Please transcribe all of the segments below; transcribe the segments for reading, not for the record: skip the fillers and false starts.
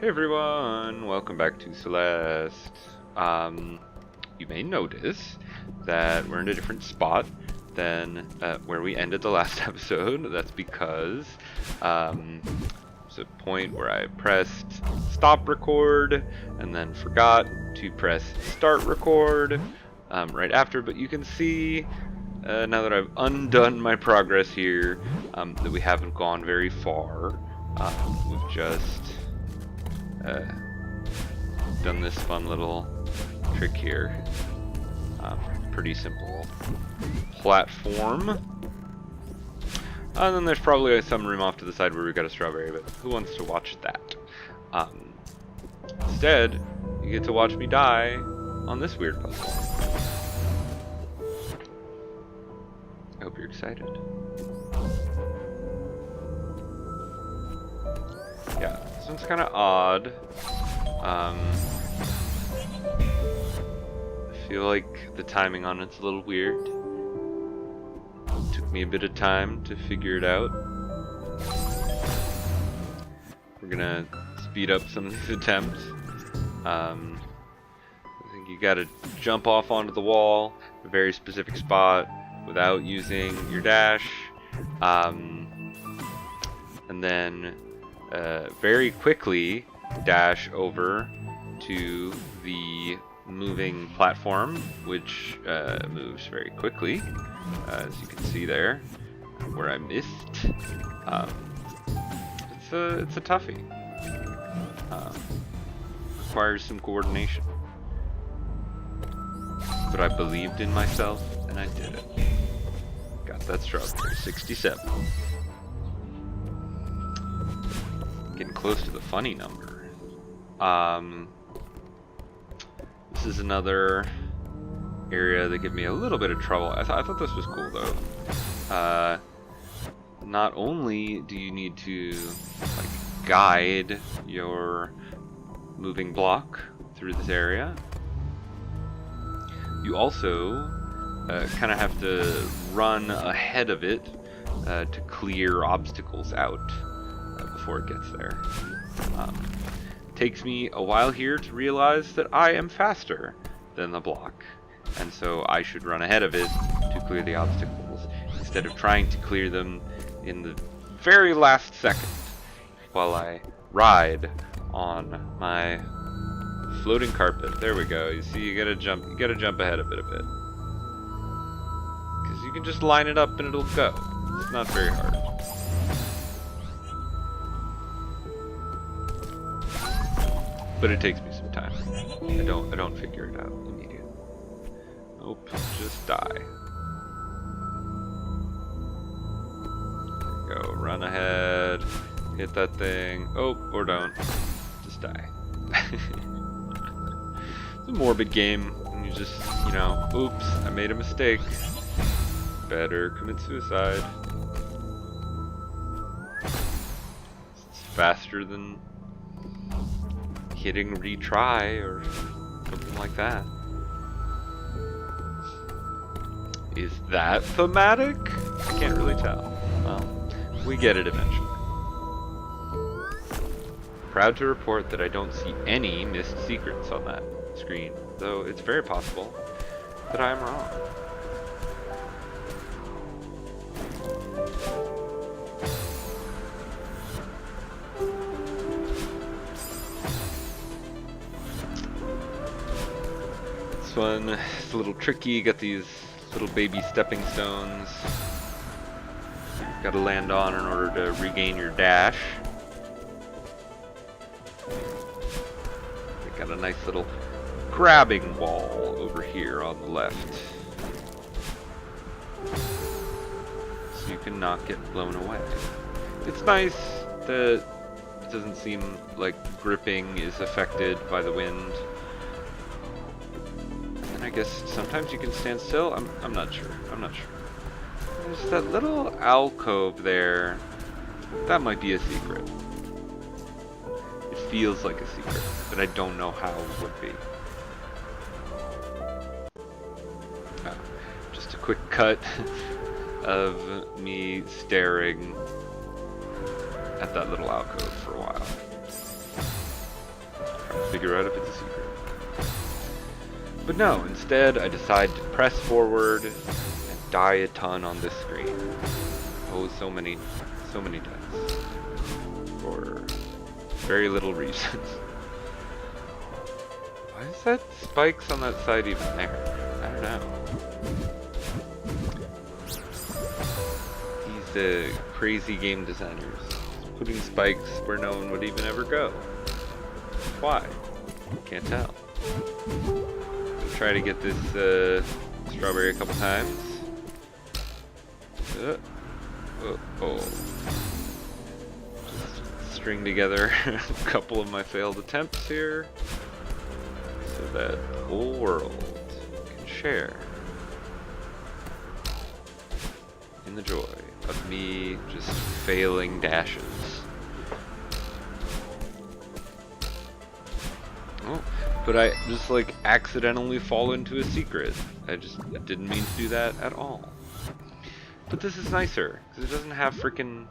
Hey everyone, welcome back to Celeste. You may notice that we're in a different spot than where we ended the last episode. That's because there's a point where I pressed stop record and then forgot to press start record right after, but you can see now that I've undone my progress here that we haven't gone very far. We've just done this fun little trick here. Pretty simple platform. And then there's probably some room off to the side where we got a strawberry, but who wants to watch that? Instead, you get to watch me die on this weird puzzle. I hope you're excited. Yeah, this one's kind of odd. I feel like the timing on it's a little weird. Took me a bit of time to figure it out. We're gonna speed up some of these attempts. I think you gotta jump off onto the wall, a very specific spot, without using your dash. And then very quickly dash over to the moving platform, which moves very quickly, as you can see there, where I missed. It's a toughie. Requires some coordination, but I believed in myself and I did it. Got that strawberry. 67. Getting close to the funny number. This is another area that gave me a little bit of trouble. I thought this was cool though. Not only do you need to guide your moving block through this area, you also kind of have to run ahead of it to clear obstacles out before it gets there. Takes me a while here to realize that I am faster than the block, and so I should run ahead of it to clear the obstacles instead of trying to clear them in the very last second while I ride on my floating carpet. There we go. You see, you gotta jump ahead of it a bit, because you can just line it up and it'll go. It's not very hard. But it takes me some time. I don't figure it out immediately. Nope, just die. There you go, run ahead, hit that thing. Oh, or don't. Just die. It's a morbid game, and you just, oops, I made a mistake. Better commit suicide. It's faster than hitting retry or something like that. Is that thematic? I can't really tell. Well, we get it eventually. Proud to report that I don't see any missed secrets on that screen, though it's very possible that I am wrong. This one is a little tricky. You got these little baby stepping stones you've got to land on in order to regain your dash. We got a nice little grabbing wall over here on the left, so you can not get blown away. It's nice that it doesn't seem like gripping is affected by the wind. I guess sometimes you can stand still. I'm not sure. There's that little alcove there. That might be a secret. It feels like a secret, but I don't know how it would be. Just a quick cut of me staring at that little alcove for a while. figure out if it's a secret. But no, instead I decide to press forward and die a ton on this screen. Oh, so many times. For very little reason. Why is that spikes on that side even there? I don't know. These crazy game designers putting spikes where no one would even ever go. Why? Can't tell. Gonna try to get this strawberry a couple times. Just string together a couple of my failed attempts here so that the whole world can share in the joy of me just failing dashes. Oh, but I just like accidentally fall into a secret. I didn't mean to do that at all. But this is nicer, because it doesn't have frickin'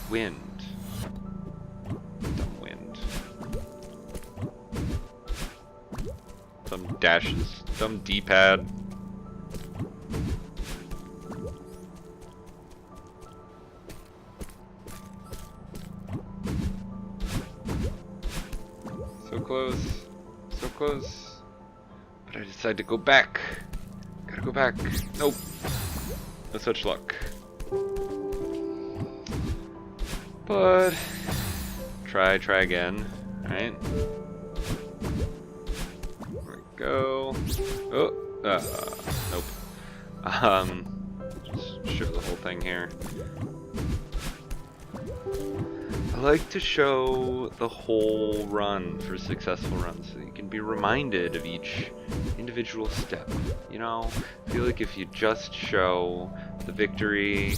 wind. Dumb wind. Dumb dashes. Dumb D-pad. So close. So close. But I decide to go back. Gotta go back. Nope. No such luck. But try again, right? There we go. Oh, nope. Just show the whole thing here. I like to show the whole run for successful runs so you can be reminded of each individual step. You know, I feel like if you just show the victory,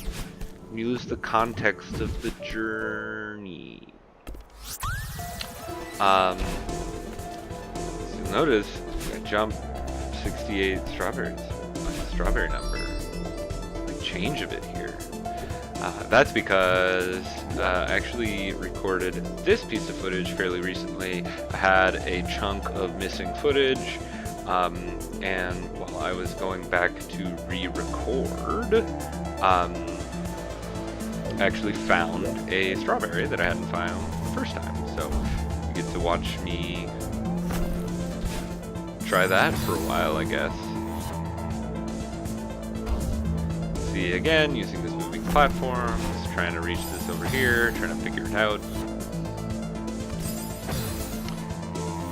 you lose the context of the journey. So notice I jump 68 strawberries. My strawberry number. Big change of it here. That's because I actually recorded this piece of footage fairly recently. I had a chunk of missing footage, and while I was going back to re-record, I actually found a strawberry that I hadn't found the first time. So you get to watch me try that for a while, I guess. See, again, using this moving platforms, trying to reach this over here, trying to figure it out.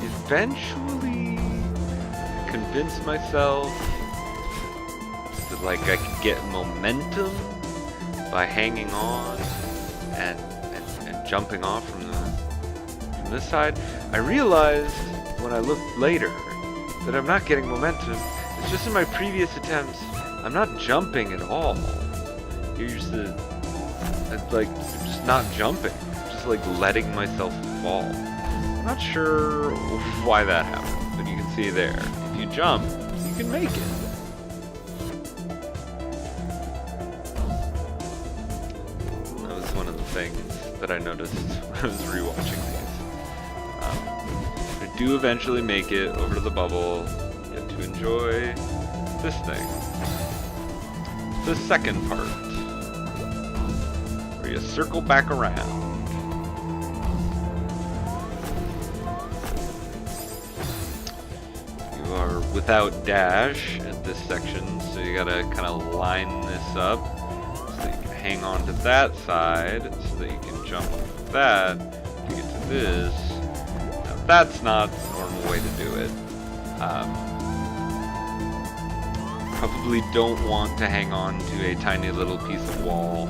Eventually, convince myself that like I could get momentum by hanging on and jumping off from this side. I realized when I looked later that I'm not getting momentum. It's just in my previous attempts, I'm not jumping at all. You're just just not jumping. Just like letting myself fall. I'm not sure why that happened, but you can see there. If you jump, you can make it. That was one of the things that I noticed when I was rewatching these. I do eventually make it over to the bubble, get to enjoy this thing. The second part, where you circle back around. You are without dash at this section, so you gotta kind of line this up so that you can hang on to that side, so that you can jump off that to get to this. Now that's not the normal way to do it. Probably don't want to hang on to a tiny little piece of wall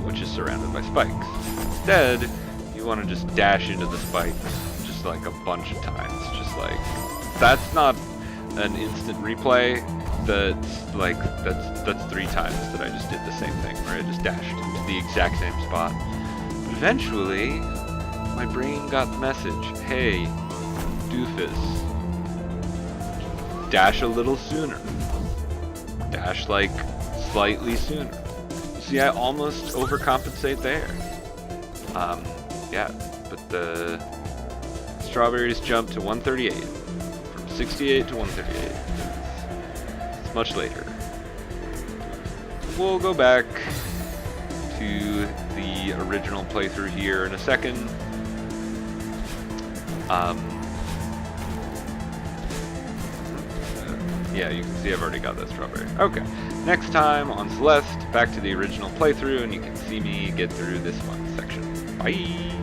which is surrounded by spikes. Instead, you want to just dash into the spikes just like a bunch of times. Just like, that's not an instant replay. That's 3 times that I just did the same thing, where I just dashed into the exact same spot. But eventually, my brain got the message, hey, doofus, dash a little sooner. Dash like slightly sooner. See, I almost overcompensate there. Yeah, but the strawberries jumped to 138. From 68 to 138. It's much later. We'll go back to the original playthrough here in a second. Yeah, you can see I've already got that strawberry. Okay, next time on Celeste, back to the original playthrough, and you can see me get through this one section. Bye!